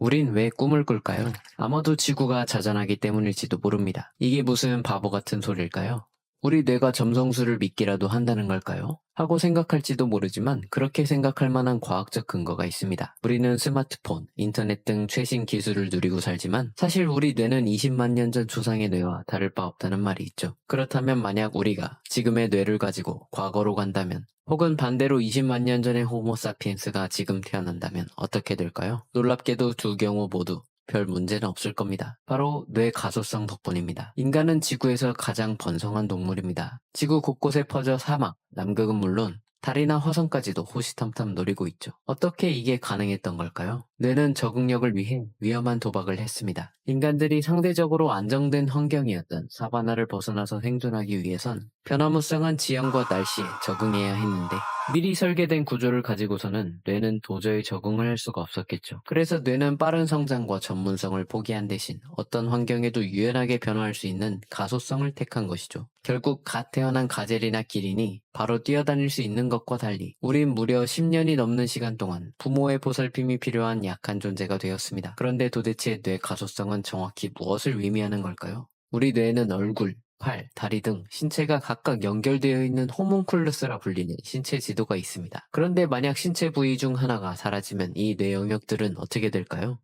우린 왜 꿈을 꿀까요? 아마도 지구가 자전하기 때문일지도 모릅니다. 이게 무슨 바보 같은 소릴까요? 우리 뇌가 점성술을 믿기라도 한다는 걸까요? 하고 생각할지도 모르지만 그렇게 생각할 만한 과학적 근거가 있습니다. 우리는 스마트폰, 인터넷 등 최신 기술을 누리고 살지만 사실 우리 뇌는 20만 년 전 조상의 뇌와 다를 바 없다는 말이 있죠. 그렇다면 만약 우리가 지금의 뇌를 가지고 과거로 간다면 혹은 반대로 20만 년 전의 호모사피엔스가 지금 태어난다면 어떻게 될까요? 놀랍게도 두 경우 모두 별 문제는 없을 겁니다. 바로 뇌 가소성 덕분입니다. 인간은 지구에서 가장 번성한 동물입니다. 지구 곳곳에 퍼져 사막, 남극은 물론 달이나 화성까지도 호시탐탐 노리고 있죠. 어떻게 이게 가능했던 걸까요? 뇌는 적응력을 위해 위험한 도박을 했습니다. 인간들이 상대적으로 안정된 환경이었던 사바나를 벗어나서 생존하기 위해선 변화무쌍한 지형과 날씨에 적응해야 했는데 미리 설계된 구조를 가지고서는 뇌는 도저히 적응을 할 수가 없었겠죠. 그래서 뇌는 빠른 성장과 전문성을 포기한 대신 어떤 환경에도 유연하게 변화할 수 있는 가소성을 택한 것이죠. 결국 갓 태어난 가젤이나 기린이 바로 뛰어다닐 수 있는 것과 달리 우린 무려 10년이 넘는 시간 동안 부모의 보살핌이 필요한 약한 존재가 되었습니다. 그런데 도대체 뇌 가소성은 정확히 무엇을 의미하는 걸까요? 우리 뇌에는 얼굴, 팔, 다리 등 신체가 각각 연결되어 있는 호문클루스라 불리는 신체 지도가 있습니다. 그런데 만약 신체 부위 중 하나가 사라지면 이 뇌 영역들은 어떻게 될까요?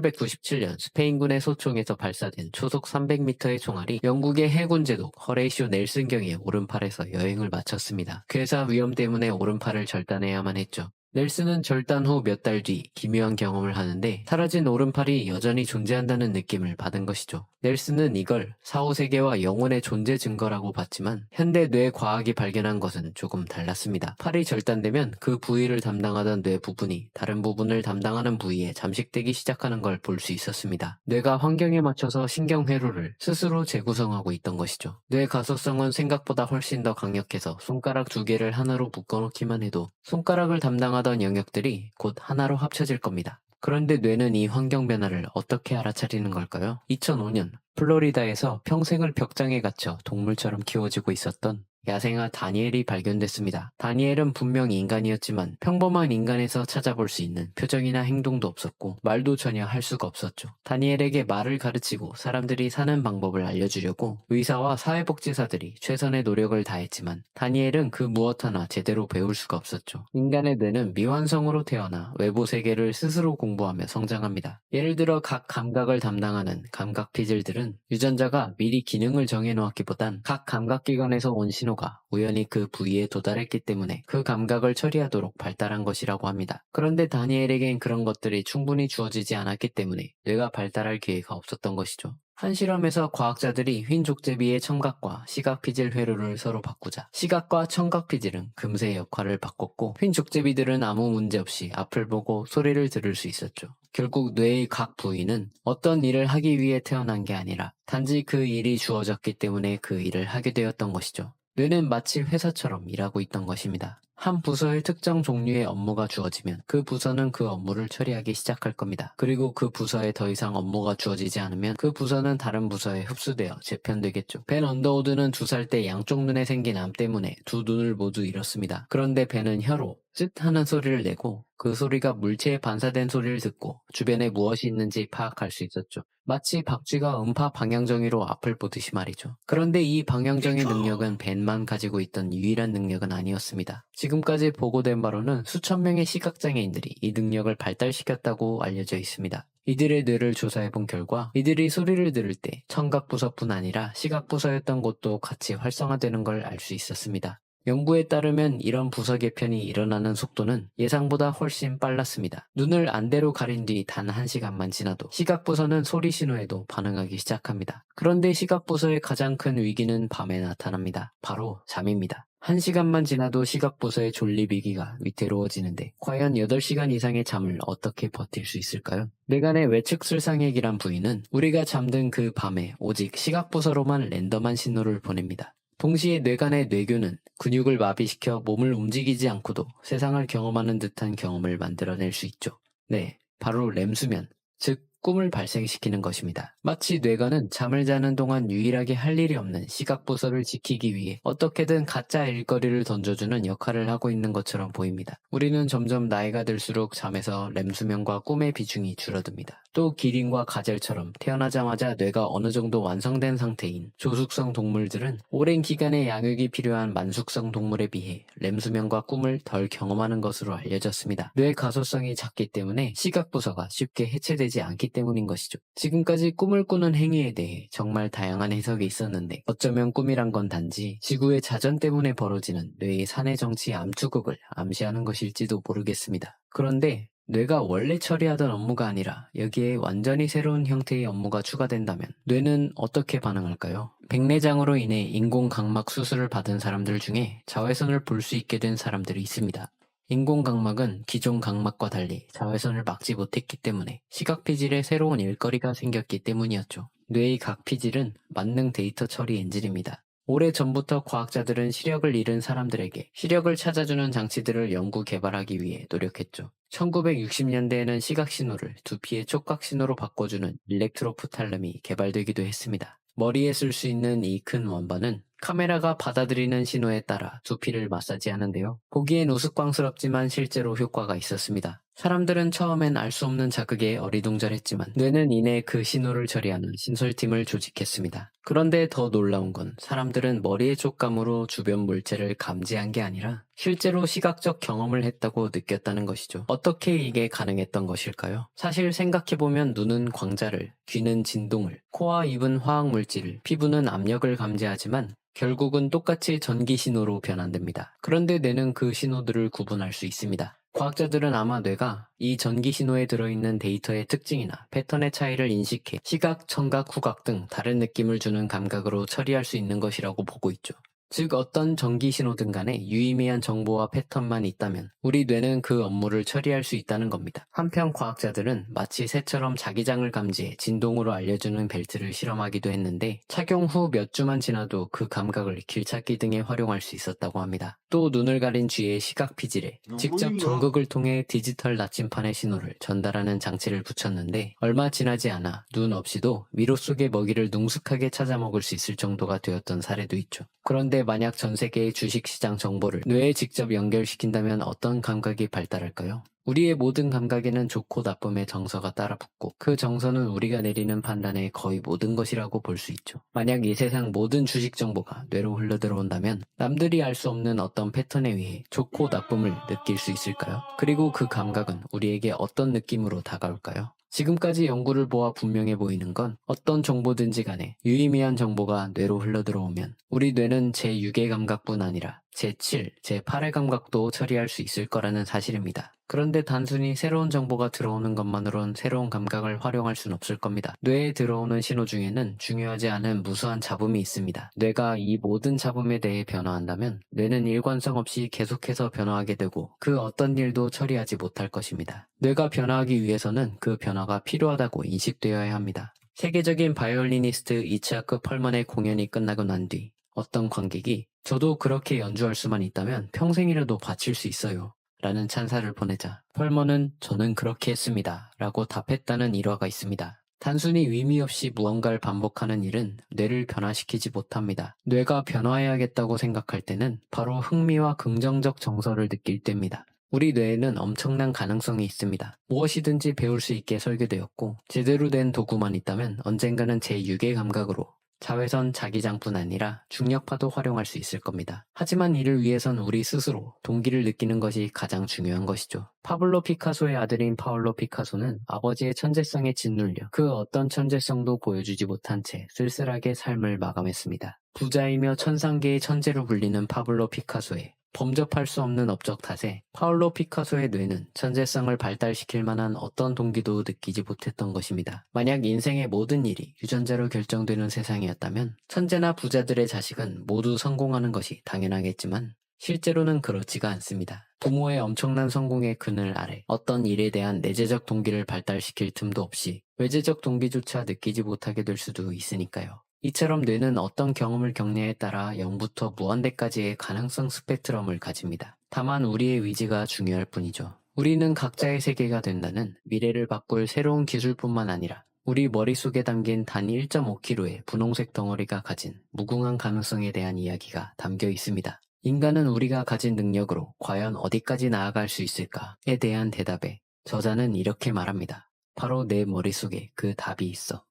1797년 스페인군의 소총에서 발사된 초속 300m의 총알이 영국의 해군 제독 허레이쇼 넬슨 경의 오른팔에서 여행을 마쳤습니다. 괴사 위험 때문에 오른팔을 절단해야만 했죠. 넬슨은 절단 후 몇 달 뒤 기묘한 경험을 하는데 사라진 오른팔이 여전히 존재한다는 느낌을 받은 것이죠. 넬슨은 이걸 사후세계와 영혼의 존재 증거라고 봤지만 현대 뇌 과학이 발견한 것은 조금 달랐습니다. 팔이 절단되면 그 부위를 담당하던 뇌 부분이 다른 부분을 담당하는 부위에 잠식되기 시작하는 걸 볼 수 있었습니다. 뇌가 환경에 맞춰서 신경회로를 스스로 재구성하고 있던 것이죠. 뇌 가소성은 생각보다 훨씬 더 강력해서 손가락 두 개를 하나로 묶어놓기만 해도 손가락을 담당하던 영역들이 곧 하나로 합쳐질 겁니다. 그런데 뇌는 이 환경 변화를 어떻게 알아차리는 걸까요? 2005년 플로리다에서 평생을 벽장에 갇혀 동물처럼 키워지고 있었던 야생아 다니엘이 발견됐습니다. 다니엘은 분명 인간이었지만 평범한 인간에서 찾아볼 수 있는 표정이나 행동도 없었고 말도 전혀 할 수가 없었죠. 다니엘에게 말을 가르치고 사람들이 사는 방법을 알려주려고 의사와 사회복지사들이 최선의 노력을 다했지만 다니엘은 그 무엇 하나 제대로 배울 수가 없었죠. 인간의 뇌는 미완성으로 태어나 외부 세계를 스스로 공부하며 성장합니다. 예를 들어 각 감각을 담당하는 감각 피질들은 유전자가 미리 기능을 정해놓았기보단 각 감각기관에서 온 신호가 우연히 그 부위에 도달했기 때문에 그 감각을 처리하도록 발달한 것이라고 합니다. 그런데 다니엘에겐 그런 것들이 충분히 주어지지 않았기 때문에 뇌가 발달할 기회가 없었던 것이죠. 한 실험에서 과학자들이 휜 족제비의 청각과 시각 피질 회로를 서로 바꾸자 시각과 청각 피질은 금세 역할을 바꿨고 휜 족제비들은 아무 문제 없이 앞을 보고 소리를 들을 수 있었죠. 결국 뇌의 각 부위는 어떤 일을 하기 위해 태어난 게 아니라 단지 그 일이 주어졌기 때문에 그 일을 하게 되었던 것이죠. 뇌는 마치 회사처럼 일하고 있던 것입니다. 한 부서의 특정 종류의 업무가 주어지면 그 부서는 그 업무를 처리하기 시작할 겁니다. 그리고 그 부서에 더 이상 업무가 주어지지 않으면 그 부서는 다른 부서에 흡수되어 재편되겠죠. 벤 언더우드는 2살 때 양쪽 눈에 생긴 암 때문에 두 눈을 모두 잃었습니다. 그런데 벤은 혀로 쯧 하는 소리를 내고 그 소리가 물체에 반사된 소리를 듣고 주변에 무엇이 있는지 파악할 수 있었죠. 마치 박쥐가 음파 방향정의로 앞을 보듯이 말이죠. 그런데 이 방향정의 능력은 벤만 가지고 있던 유일한 능력은 아니었습니다. 지금까지 보고된 바로는 수천 명의 시각장애인들이 이 능력을 발달시켰다고 알려져 있습니다. 이들의 뇌를 조사해본 결과 이들이 소리를 들을 때 청각부서뿐 아니라 시각부서였던 곳도 같이 활성화되는 걸 알 수 있었습니다. 연구에 따르면 이런 부서 개편이 일어나는 속도는 예상보다 훨씬 빨랐습니다. 눈을 안대로 가린 뒤 단 1시간만 지나도 시각부서는 소리 신호에도 반응하기 시작합니다. 그런데 시각부서의 가장 큰 위기는 밤에 나타납니다. 바로 잠입니다. 1시간만 지나도 시각부서의 졸립이기가 위태로워지는데 과연 8시간 이상의 잠을 어떻게 버틸 수 있을까요? 뇌간의 외측술상액이란 부위는 우리가 잠든 그 밤에 오직 시각부서로만 랜덤한 신호를 보냅니다. 동시에 뇌간의 뇌교는 근육을 마비시켜 몸을 움직이지 않고도 세상을 경험하는 듯한 경험을 만들어낼 수 있죠. 네, 바로 렘수면, 즉 꿈을 발생시키는 것입니다. 마치 뇌가는 잠을 자는 동안 유일하게 할 일이 없는 시각부서를 지키기 위해 어떻게든 가짜 일거리를 던져주는 역할을 하고 있는 것처럼 보입니다. 우리는 점점 나이가 들수록 잠에서 렘 수면과 꿈의 비중이 줄어듭니다. 또 기린과 가젤처럼 태어나자마자 뇌가 어느 정도 완성된 상태인 조숙성 동물들은 오랜 기간의 양육이 필요한 만숙성 동물에 비해 렘 수면과 꿈을 덜 경험하는 것으로 알려졌습니다. 뇌 가소성이 작기 때문에 시각부서가 쉽게 해체되지 않기 때문인 것이죠. 지금까지 꿈을 꾸는 행위에 대해 정말 다양한 해석이 있었는데 어쩌면 꿈이란 건 단지 지구의 자전 때문에 벌어지는 뇌의 사내 정치 암투극을 암시하는 것일지도 모르겠습니다. 그런데 뇌가 원래 처리하던 업무가 아니라 여기에 완전히 새로운 형태의 업무가 추가된다면 뇌는 어떻게 반응할까요? 백내장으로 인해 인공각막 수술을 받은 사람들 중에 자외선을 볼 수 있게 된 사람들이 있습니다. 인공각막은 기존 각막과 달리 자외선을 막지 못했기 때문에 시각피질에 새로운 일거리가 생겼기 때문이었죠. 뇌의 각피질은 만능 데이터 처리 엔진입니다. 오래전부터 과학자들은 시력을 잃은 사람들에게 시력을 찾아주는 장치들을 연구 개발하기 위해 노력했죠. 1960년대에는 시각신호를 두피의 촉각신호로 바꿔주는 일렉트로프탈름이 개발되기도 했습니다. 머리에 쓸 수 있는 이 큰 원반은 카메라가 받아들이는 신호에 따라 두피를 마사지하는데요. 보기엔 우스꽝스럽지만 실제로 효과가 있었습니다. 사람들은 처음엔 알 수 없는 자극에 어리둥절했지만 뇌는 이내 그 신호를 처리하는 신설팀을 조직했습니다. 그런데 더 놀라운 건 사람들은 머리의 촉감으로 주변 물체를 감지한 게 아니라 실제로 시각적 경험을 했다고 느꼈다는 것이죠. 어떻게 이게 가능했던 것일까요? 사실 생각해보면 눈은 광자를, 귀는 진동을, 코와 입은 화학물질을, 피부는 압력을 감지하지만 결국은 똑같이 전기 신호로 변환됩니다. 그런데 뇌는 그 신호들을 구분할 수 있습니다. 과학자들은 아마 뇌가 이 전기 신호에 들어있는 데이터의 특징이나 패턴의 차이를 인식해 시각, 청각, 후각 등 다른 느낌을 주는 감각으로 처리할 수 있는 것이라고 보고 있죠. 즉 어떤 전기 신호든 간에 유의미한 정보와 패턴만 있다면 우리 뇌는 그 업무를 처리할 수 있다는 겁니다. 한편 과학자들은 마치 새처럼 자기장을 감지해 진동으로 알려주는 벨트를 실험하기도 했는데 착용 후 몇 주만 지나도 그 감각을 길찾기 등에 활용할 수 있었다고 합니다. 또 눈을 가린 쥐의 시각 피질에 직접 전극을 통해 디지털 나침판의 신호를 전달하는 장치를 붙였는데 얼마 지나지 않아 눈 없이도 미로 속의 먹이를 능숙하게 찾아 먹을 수 있을 정도가 되었던 사례도 있죠. 그런데 만약 전 세계의 주식시장 정보를 뇌에 직접 연결시킨다면 어떤 감각이 발달할까요? 우리의 모든 감각에는 좋고 나쁨의 정서가 따라붙고 그 정서는 우리가 내리는 판단의 거의 모든 것이라고 볼 수 있죠. 만약 이 세상 모든 주식 정보가 뇌로 흘러들어온다면 남들이 알 수 없는 어떤 패턴에 의해 좋고 나쁨을 느낄 수 있을까요? 그리고 그 감각은 우리에게 어떤 느낌으로 다가올까요? 지금까지 연구를 보아 분명해 보이는 건 어떤 정보든지 간에 유의미한 정보가 뇌로 흘러들어오면 우리 뇌는 제6의 감각뿐 아니라 제7, 제8의 감각도 처리할 수 있을 거라는 사실입니다. 그런데 단순히 새로운 정보가 들어오는 것만으론 새로운 감각을 활용할 순 없을 겁니다. 뇌에 들어오는 신호 중에는 중요하지 않은 무수한 잡음이 있습니다. 뇌가 이 모든 잡음에 대해 변화한다면 뇌는 일관성 없이 계속해서 변화하게 되고 그 어떤 일도 처리하지 못할 것입니다. 뇌가 변화하기 위해서는 그 변화가 필요하다고 인식되어야 합니다. 세계적인 바이올리니스트 이츠하크 펄먼의 공연이 끝나고 난 뒤 어떤 관객이 저도 그렇게 연주할 수만 있다면 평생이라도 바칠 수 있어요 라는 찬사를 보내자 펄먼은 저는 그렇게 했습니다 라고 답했다는 일화가 있습니다. 단순히 의미 없이 무언가를 반복하는 일은 뇌를 변화시키지 못합니다. 뇌가 변화해야겠다고 생각할 때는 바로 흥미와 긍정적 정서를 느낄 때입니다. 우리 뇌에는 엄청난 가능성이 있습니다. 무엇이든지 배울 수 있게 설계되었고 제대로 된 도구만 있다면 언젠가는 제6의 감각으로 자외선 자기장뿐 아니라 중력파도 활용할 수 있을 겁니다. 하지만 이를 위해선 우리 스스로 동기를 느끼는 것이 가장 중요한 것이죠. 파블로 피카소의 아들인 파올로 피카소는 아버지의 천재성에 짓눌려 그 어떤 천재성도 보여주지 못한 채 쓸쓸하게 삶을 마감했습니다. 부자이며 천상계의 천재로 불리는 파블로 피카소의 범접할 수 없는 업적 탓에 파울로 피카소의 뇌는 천재성을 발달시킬 만한 어떤 동기도 느끼지 못했던 것입니다. 만약 인생의 모든 일이 유전자로 결정되는 세상이었다면 천재나 부자들의 자식은 모두 성공하는 것이 당연하겠지만 실제로는 그렇지가 않습니다. 부모의 엄청난 성공의 그늘 아래 어떤 일에 대한 내재적 동기를 발달시킬 틈도 없이 외재적 동기조차 느끼지 못하게 될 수도 있으니까요. 이처럼 뇌는 어떤 경험을 겪냐에 따라 0부터 무한대까지의 가능성 스펙트럼을 가집니다. 다만 우리의 의지가 중요할 뿐이죠. 우리는 각자의 세계가 된다는 미래를 바꿀 새로운 기술뿐만 아니라 우리 머릿속에 담긴 단 1.5kg의 분홍색 덩어리가 가진 무궁한 가능성에 대한 이야기가 담겨 있습니다. 인간은 우리가 가진 능력으로 과연 어디까지 나아갈 수 있을까에 대한 대답에 저자는 이렇게 말합니다. 바로 내 머릿속에 그 답이 있어.